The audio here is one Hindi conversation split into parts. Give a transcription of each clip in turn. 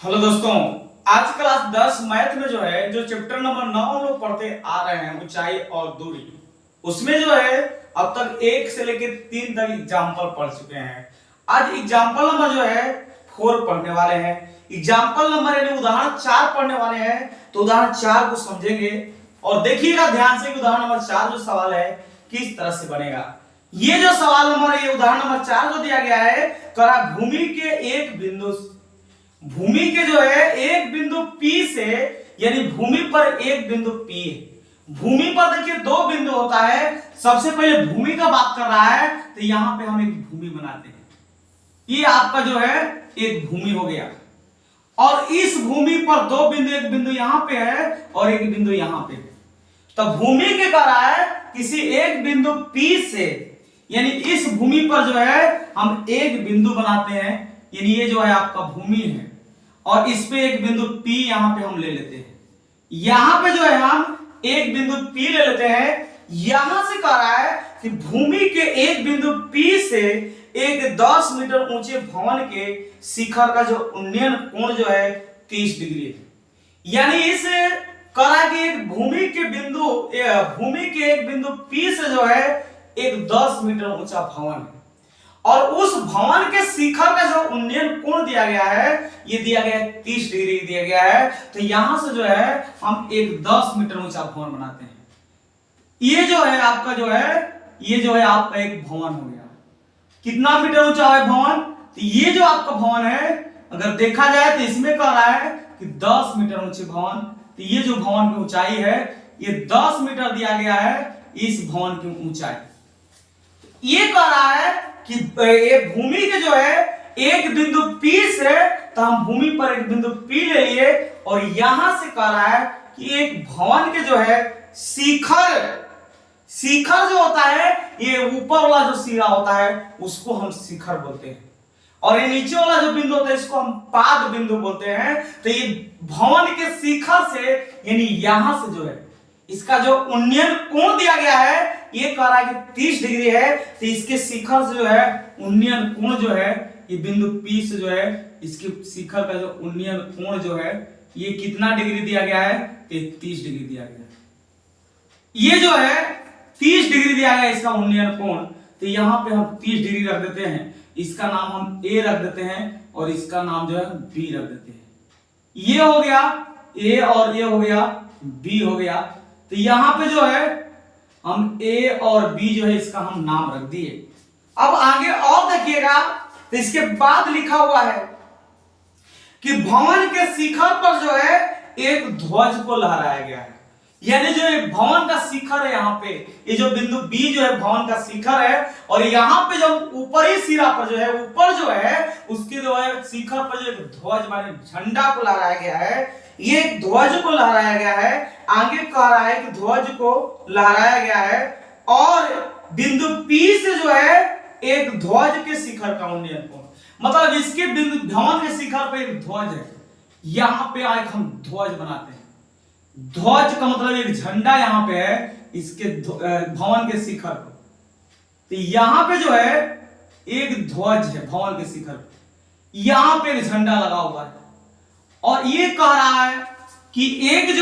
हेलो दोस्तों, आज क्लास 10 मैथ में जो चैप्टर नंबर 9 हम लोग पढ़ते आ रहे हैं ऊंचाई और दूरी। उसमें अब तक 1 से लेकर 3 तक एग्जाम्पल पढ़ चुके हैं। आज एग्जाम्पल नंबर 4 पढ़ने वाले हैं। एग्जाम्पल नंबर यानी उदाहरण 4 पढ़ने वाले हैं। तो उदाहरण 4 को समझेंगे और देखिएगा ध्यान से कि उदाहरण नंबर 4 जो सवाल है किस तरह से बनेगा। ये जो सवाल नंबर ये उदाहरण नंबर 4 जो दिया गया है, करा भूमि के एक बिंदु P से, यानी भूमि पर एक बिंदु P है। भूमि पर देखिए 2 बिंदु होता है। सबसे पहले भूमि का बात कर रहा है तो यहां पे हम एक भूमि बनाते हैं। ये आपका एक भूमि हो गया और इस भूमि पर 2 बिंदु, एक बिंदु यहां पे है और एक बिंदु यहां पे है। तो भूमि के कर रहा है किसी एक बिंदु P से, यानी इस भूमि पर हम एक बिंदु बनाते हैं, यानी ये आपका भूमि है और इस पे एक बिंदु P यहां पे हम ले लेते हैं। यहां पे हम एक बिंदु P ले लेते हैं। यहां से कह रहा है कि भूमि के एक बिंदु P से एक 10 मीटर ऊंचे भवन के शिखर का उन्नयन कोण 30 डिग्री है। यानी इस करा कि एक भूमि के एक बिंदु P से एक 10 मीटर ऊंचा भवन है और उस भवन के शिखर का उन्नयन कोण दिया गया है, ये दिया गया है 30 डिग्री दिया गया है। तो यहां से हम एक 10 मीटर ऊंचा भवन बनाते हैं। ये आपका एक भवन हो गया। कितना मीटर ऊंचा है भवन? तो ये जो आपका भवन है, अगर देखा जाए तो इसमें कह रहा है कि 10 मीटर ऊंचे भवन। तो ये जो भवन की ऊंचाई है ये 10 मीटर दिया गया है, इस भवन की ऊंचाई। ये कह रहा है कि ये भूमि के एक बिंदु P से, तो हम भूमि पर एक बिंदु P ले लिए और यहां से कह रहा है कि एक भवन के शिखर जो होता है, ये ऊपर वाला जो सिरा होता है उसको हम शिखर बोलते हैं और ये नीचे वाला जो बिंदु होता है इसको हम पाद बिंदु बोलते हैं। तो ये भवन के शिखर से, यानी यहां से इसका उन्नयन कोण दिया गया है, ये कह रहा है कि 30 डिग्री है। तो इसके शिखर से उन्नयन कोण ये बिंदु P से इसके शिखर का उन्नयन कोण ये कितना डिग्री दिया गया है? 30 डिग्री दिया गया है। ये 30 डिग्री दिया गया इसका उन्नयन कोण। तो यहां पे हम 30 डिग्री रख देते हैं। इसका नाम हम A रख देते हैं और इसका नाम B रख देते हैं। ये हो गया A और ये हो गया B हो गया। तो यहां पे हम A और B इसका हम नाम रख दिए। अब आगे और देखिएगा तो इसके बाद लिखा हुआ है कि भवन के शिखर पर एक ध्वज को लहराया गया है। यानी भवन का शिखर है, यहाँ पे ये जो बिंदु B भवन का शिखर है और यहाँ पे जब ऊपरी सिरा पर ऊपर उसके शिखर पर एक ध्वज माने झंडा को लहराया गया है। ये ध्वज को लहराया गया है। आगे कह रहा है कि ध्वज को लहराया गया है और बिंदु P से एक ध्वज के शिखर का उन्नयन कोण, मतलब इसके बिंदु भवन के शिखर पर एक ध्वज है। यहां पे आए हम ध्वज बनाते हैं। ध्वज का मतलब एक झंडा यहां पे है इसके भवन के शिखर पर। तो यहां पे एक ध्वज है भवन के शिखर पर, यहां पे एक झंडा लगा हुआ है और ये कह रहा है कि ये कह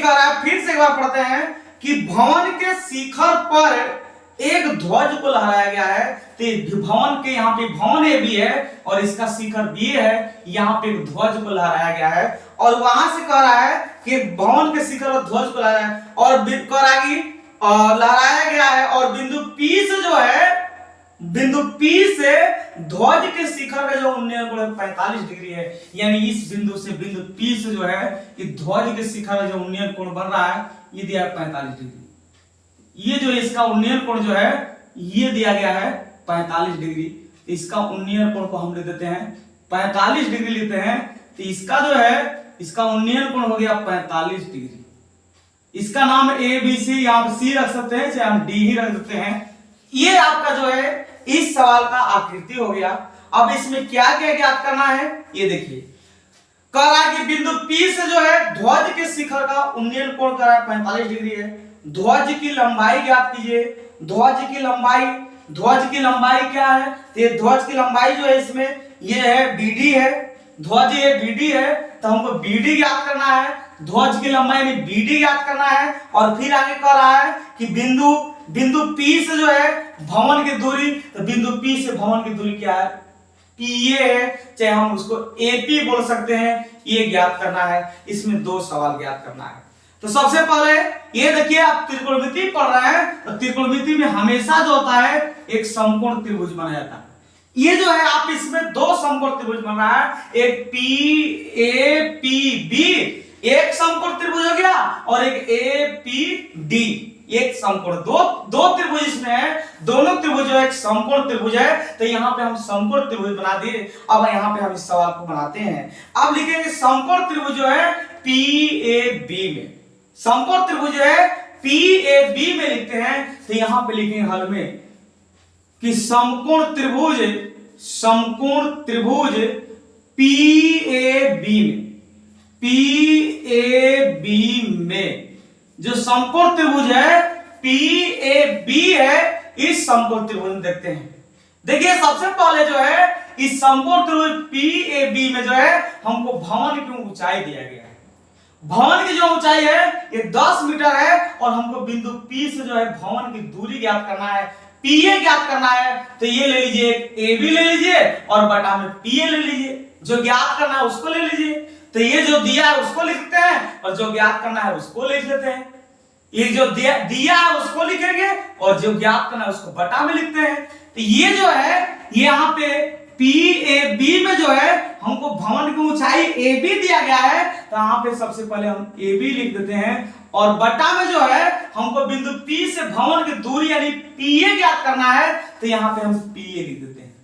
रहा है, फिर से एक बार पढ़ते हैं कि भवन के शिखर पर एक ध्वज को लहराया गया है। तो भवन के यहाँ पे भवन A भी है और इसका शिखर B है, यहाँ पे एक ध्वज को लहराया गया है और वहां से कह रहा है कि भवन के शिखर पर ध्वज को लहराया है और कह रहा है कि लहराया गया है और बिंदु P से ध्वज के शिखर का उन्नयन कोण 45 डिग्री है। यानी इस बिंदु से बिंदु P से कि ध्वज के शिखर का उन्नयन कोण बन रहा है, ये दिया है 45 डिग्री। ये इसका उन्नयन कोण ये दिया गया है 45 डिग्री। इसका उन्नयन कोण को हम ले देते हैं 45 डिग्री लेते हैं। तो इसका इसका उन्नयन कोण हो गया 45 डिग्री। इसका नाम A B C, यहाँ पे C रख सकते हैं, चाहे हम D ही रख देते हैं। ये आपका इस सवाल का आकृति हो गया। अब इसमें क्या क्या ज्ञात करना है ये देखिए। कह रहा है कि बिंदु P से ध्वज के शिखर का उन्नयन कोण कर रहा है 45 डिग्री है। ध्वज की लंबाई ज्ञात कीजिए। ध्वज की लंबाई क्या है? तो ध्वज की लंबाई इसमें ये है BD है ध्वज ये BD है, तो हमको BD ज्ञात करना है, ध्वज की लंबाई यानी BD ज्ञात करना है। और फिर आगे कह रहा है कि बिंदु P से जो है भवन की दूरी, तो बिंदु P से भवन की दूरी क्या है, PA है, चाहे हम उसको AP बोल सकते हैं, ये ज्ञात करना है। इसमें 2 सवाल ज्ञात करना है। तो सबसे पहले ये देखिए, आप त्रिकोणमिति पढ़ रहे हैं, तो त्रिकोणमिति में हमेशा जो होता है एक समकोण त्रिभुज बना जाता है। ये जो है आप इसमें 2 समकोण त्रिभुज बन रहा है, एक PAPB एक समकोण त्रिभुज हो गया, और एक APD एक समकोण, दो त्रिभुज इसमें है, दोनों त्रिभुज जो एक समकोण त्रिभुज है। तो यहाँ पे हम समकोण त्रिभुज बना दिए। अब यहाँ पे हम इस सवाल को बनाते हैं। अब लिखेंगे समकोण त्रिभुज जो है PAB में, समकोण त्रिभुज जो है PAB में लिखते हैं। तो यहाँ पे लिखेंगे हल में कि समकोण त्रिभुज PAB में जो समकोण त्रिभुज है PAB है, इस समकोण त्रिभुज में देखते हैं। देखिए सबसे पहले जो है इस समकोण त्रिभुज PAB में जो है हमको भवन की ऊंचाई दिया गया है। भवन की जो ऊंचाई है ये 10 मीटर है, और हमको बिंदु P से जो है भवन की दूरी ज्ञात करना है, PA ज्ञात करना है। तो ये ले लीजिए, AB ले लीजिए और बटा में PA ले लीजिए, जो ज्ञात करना है उसको ले लीजिए। तो ये जो दिया है उसको लिखते हैं, और जो ज्ञात करना है उसको लिख लेते हैं। ये जो दिया है उसको लिखेंगे, और जो ज्ञात करना है उसको बटा में लिखते हैं। तो ये जो है यहाँ पे PAB में जो है हमको भवन की ऊंचाई AB दिया गया है, तो यहाँ पे सबसे पहले हम AB लिख देते हैं, और बटा में जो है हमको बिंदु P से भवन की दूरी यानी PA ज्ञात करना है। तो यहाँ पे हम PA लिख देते हैं।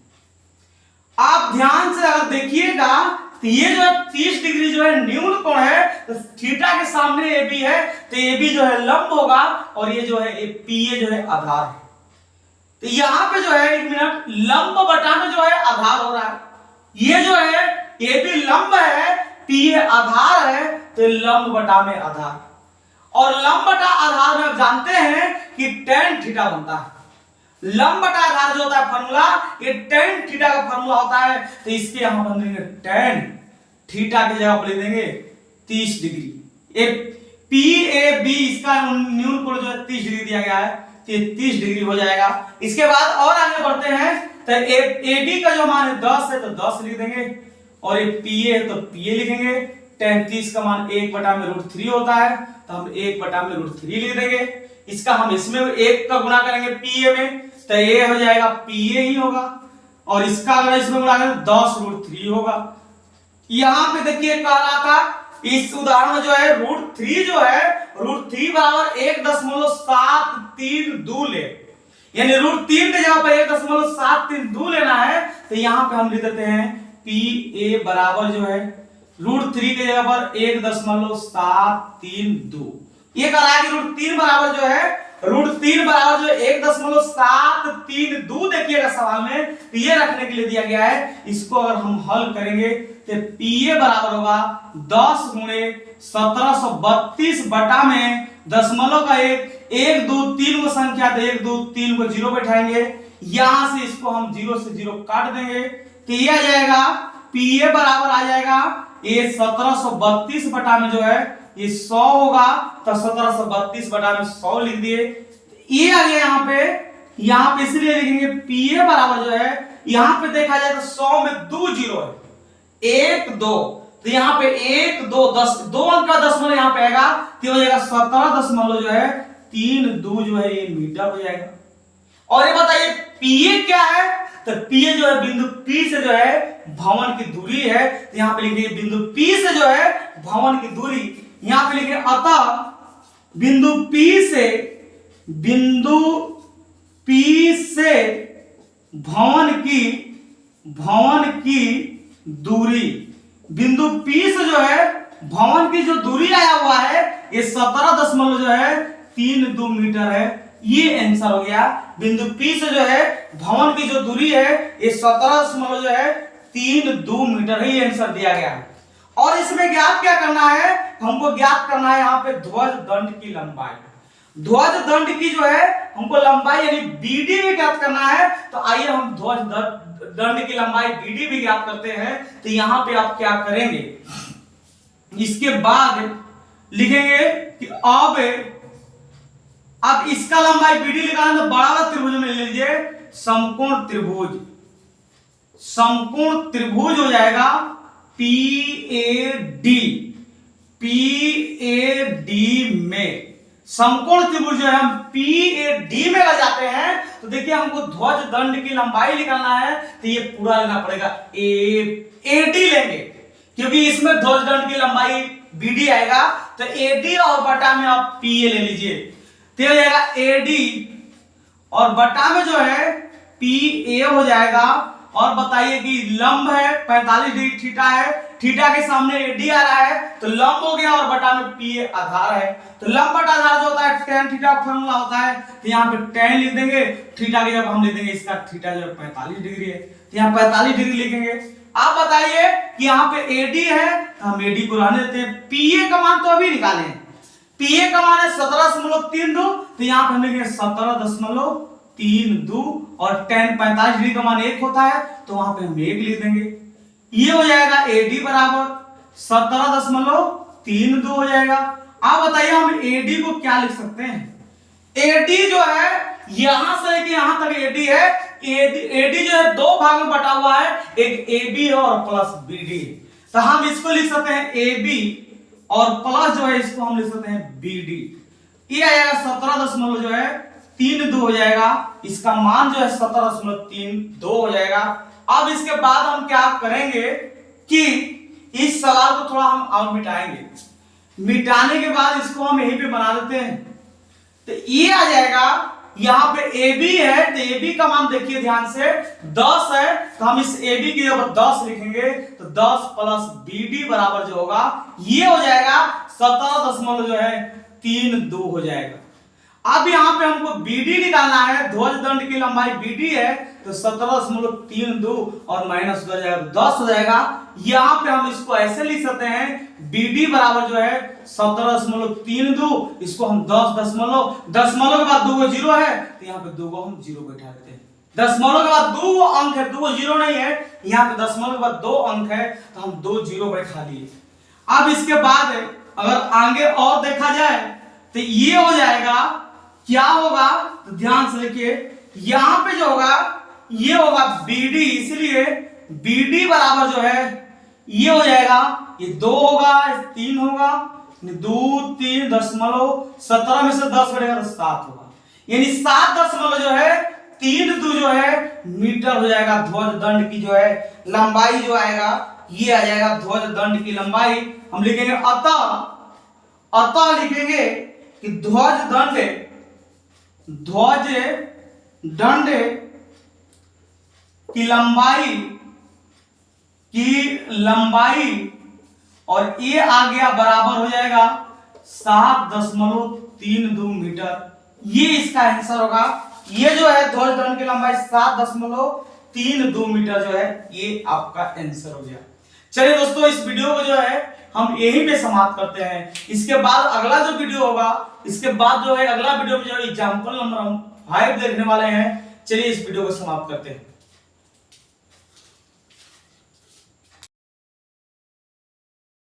आप ध्यान से अगर देखिएगा तो ये जो 30 डिग्री जो है न्यून कोण है, तो थीटा के सामने AB है, तो AB जो है लंब होगा, और ये जो है PA जो है आधार है। तो यहाँ पे जो है 1 मिनट, लंब बटा में जो है आधार हो रहा है। ये जो है AB लंब है, PA आधार है, तो लंब बटा में आधार, और लंब बटा आधार में आप जानते हैं कि tan थीटा बनता है। लंब बटा आधार जो होता है फॉर्मूला, ये tan थीटा का फॉर्मूला होता है। तो इसके यहां बन देंगे tan थीटा की जगह पर लिख देंगे 30 डिग्री। PAB इसका न्यून कोण जो है 30 डिग्री दिया गया है, तो ये 30 डिग्री हो जाएगा। इसके बाद और आगे बढ़ते हैं, तो AB का जो मान है 10 है, तो 10 लिख देंगे, और ये PA है तो PA लिखेंगे। tan 30 का मान 1/√3 होता है, तो हम 1/√3 लिख देंगे। इसका हम इसमें 1 का गुणा करेंगे PA में, तो ये हो जाएगा PA ही होगा, और इसका अगर इसमें गुणा करें 10√3 होगा। यहां पे देखिए कह रहा था इस उदाहरण में जो है √3 जो है √3 बराबर 1.732 ले, यानी √3 की जगह पर 1.732 लेना है। तो यहां पे हम लिख देते हैं PA बराबर जो है √3 की जगह पर 1.732। ये कह रहा है कि √3 बराबर जो है 1.732 देखिएगा सवाल में, तो ये रखने के लिए दिया गया है। इसको अगर हम हल करेंगे तो PA बराबर होगा 10 गुणे 1732 बटा में दशमलव का 1 2 3 को संख्या, तो 1 2 3 को 0 बैठाएंगे, यहां से इसको हम 0 से 0 काट देंगे। तो ये आ जाएगा PA बराबर आ जाएगा ये 1732 बटा में जो है ये 100 होगा, तो 1732 बटा में 100 लिख दिए। ये आ गया यहाँ पे इसलिए लिखेंगे PA बराबर जो है, यहाँ पे देखा जाए तो 100 में 2 0 है, 1 2, तो यहाँ पे 1 2 10 2 अंक का दशमलव यहाँ पे आएगा, तो हो जाएगा 17 जो है 3 जो है ये मीटर हो जाएगा। और ये बताइए PA क्या है, तो PA जो है बिंदु P से जो है भवन की दूरी है। तो यहाँ पे लिखिए बिंदु P से जो है भवन की दूरी, यहां पे लिखे अतः बिंदु P से भवन की दूरी, बिंदु P से जो है भवन की जो दूरी आया हुआ है ये 17.32 मीटर है। ये आंसर हो गया। बिंदु P से जो है भवन की जो दूरी है ये 17.32 मीटर है, ये आंसर दिया गया है। और इसमें ज्ञात क्या करना है, हमको ज्ञात करना है यहाँ पे ध्वज दंड की लंबाई। ध्वज दंड की जो है हमको लंबाई यानी बीडी भी ज्ञात करना है। तो आइए हम ध्वज दंड की लंबाई बीडी भी ज्ञात करते हैं। तो यहां पे आप क्या करेंगे, इसके बाद लिखेंगे कि अब इसका लंबाई बीडी निकालना तो बड़ा वाला त्रिभुज में ले लीजिए, समकोण त्रिभुज। समकोण त्रिभुज हो जाएगा PAD। में समकोण त्रिभुज जो है हम PAD में लग जाते हैं। तो देखिए हमको ध्वज दंड की लंबाई निकालना है तो ये पूरा लेना पड़ेगा, AD लेंगे क्योंकि इसमें ध्वज दंड की लंबाई BD आएगा। तो AD और बटा में आप PA ले लीजिए, तो हो जाएगा AD और बटा में जो है PA हो जाएगा। और बताइए कि लंब है 45 डिग्री थीटा है, थीटा के सामने AD आ रहा है तो लंब हो गया और बटा में PA आधार है। तो लंब बटा आधार जो होता है tan थीटा फॉर्मूला होता है। तो यहाँ पे tan लिख देंगे, थीटा की जब हम लिख देंगे इसका थीटा जो 45 डिग्री है तो यहाँ 45 डिग्री लिखेंगे। आप बताइए कि यहाँ पे AD है तो हम AD को रहने देते हैं। PA का मान तो अभी निकालें, PA का मान है 17.32, तो यहाँ पे हम लिखेंगे 17.32 और tan 45 डिग्री का मान 1 होता है तो वहां पे हम 1 लिख देंगे। ये हो जाएगा AD बराबर 17.32 हो जाएगा। आप बताइए हम AD को क्या लिख सकते हैं, AD जो है यहां से लेके यहां तक AD है। AD जो है दो भाग में बटा हुआ है, एक AB और प्लस BD। तो हम इसको लिख सकते हैं AB और प्लस जो है इसको हम लिख सकते हैं BD। ये आएगा 17.32 हो जाएगा, इसका मान जो है 17.32 हो जाएगा। अब इसके बाद हम क्या करेंगे कि इस सवाल को थोड़ा हम और मिटाएंगे, मिटाने के बाद इसको हम यहीं पे बना देते हैं। तो ये आ जाएगा, यहाँ पे AB है तो AB का मान देखिए ध्यान से 10 है तो हम इस AB की जगह 10 लिखेंगे तो 10 प्लस BD बराबर जो होगा ये हो जाएगा 17.32 हो जाएगा। अब यहाँ पे हमको BD निकालना है, ध्वज दंड की लंबाई BD है तो 17.32 और माइनस हो जाएगा 10 हो जाएगा। यहाँ पे हम इसको ऐसे लिख सकते हैं BD बराबर जो है 17.32, इसको हम 10 दशमलव के बाद 2 जीरो है तो यहाँ पे 2 हम जीरो बैठा देते हैं। दशमलव के बाद 2 अंक है, 2 जीरो नहीं है, यहाँ पे दशमलव के बाद 2 अंक है तो हम 2 जीरो बैठा दिए। अब इसके बाद अगर आगे और देखा जाए तो ये हो जाएगा, क्या होगा तो ध्यान से देखिए यहां पे जो होगा ये होगा BD, इसलिए BD बराबर जो है ये हो जाएगा, ये 2 होगा 3 होगा 2 3 दशमलव 17 में से 10 कटेगा तो 7 होगा, यानी 7 दशमलव जो है 32 जो है मीटर हो जाएगा। ध्वज दंड की जो है लंबाई जो आएगा ये आ जाएगा ध्वज दंड की लंबाई। हम लिखेंगे अतः लिखेंगे कि ध्वज दंड की लंबाई और ये आ गया बराबर हो जाएगा 7.32 मीटर। ये इसका आंसर होगा। ये जो है ध्वज दंड की लंबाई 7.32 मीटर जो है ये आपका आंसर हो गया। चलिए दोस्तों इस वीडियो को जो है हम यहीं पे समाप्त करते हैं। इसके बाद अगला जो वीडियो होगा, इसके बाद जो है अगला वीडियो में जो एग्जाम्पल नंबर हम 5 देखने वाले हैं। चलिए इस वीडियो को समाप्त करते हैं।